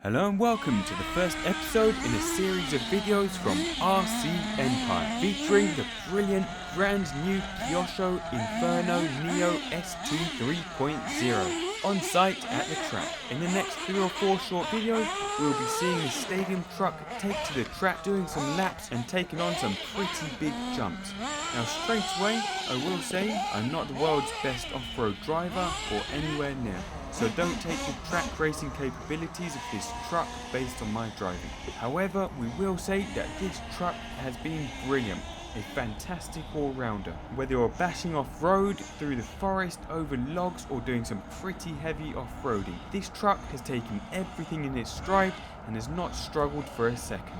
Hello and welcome to the first episode in a series of videos from RC Empire, featuring the brilliant brand new Kyosho Inferno NEO ST 3.0 on site at the track. In the next 3 or 4 short videos, we will be seeing the stadium truck take to the track, doing some laps and taking on some pretty big jumps. Now straight away, I will say I'm not the world's best off-road driver or anywhere near, so don't take the track racing capabilities of this truck based on my driving. However, we will say that this truck has been brilliant, a fantastic all-rounder. Whether you're bashing off-road, through the forest, over logs, or doing some pretty heavy off-roading, this truck has taken everything in its stride and has not struggled for a second.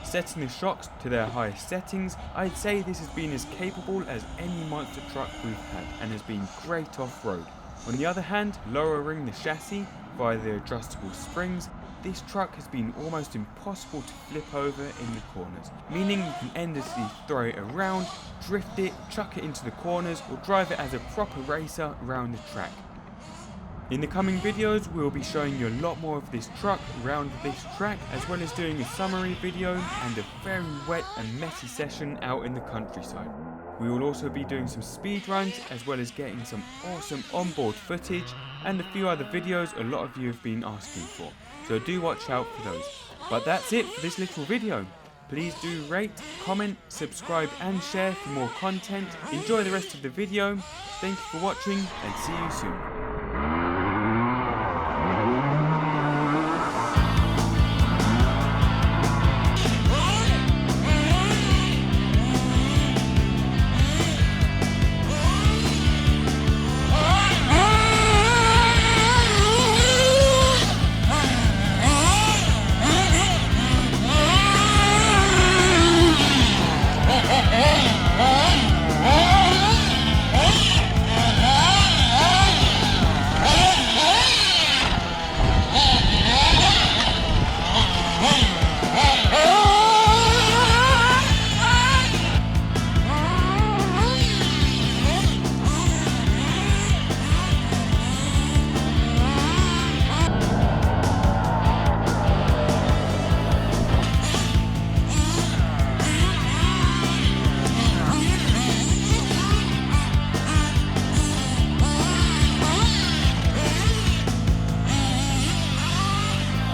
Setting the shocks to their highest settings, I'd say this has been as capable as any monster truck we've had and has been great off-road. On the other hand, lowering the chassis via the adjustable springs, this truck has been almost impossible to flip over in the corners, meaning you can endlessly throw it around, drift it, chuck it into the corners, or drive it as a proper racer around the track. In the coming videos, we will be showing you a lot more of this truck around this track, as well as doing a summary video and a very wet and messy session out in the countryside. We will also be doing some speed runs, as well as getting some awesome onboard footage and a few other videos a lot of you have been asking for, so do watch out for those. But that's it for this little video. Please do rate, comment, subscribe and share for more content. Enjoy the rest of the video. Thank you for watching and see you soon.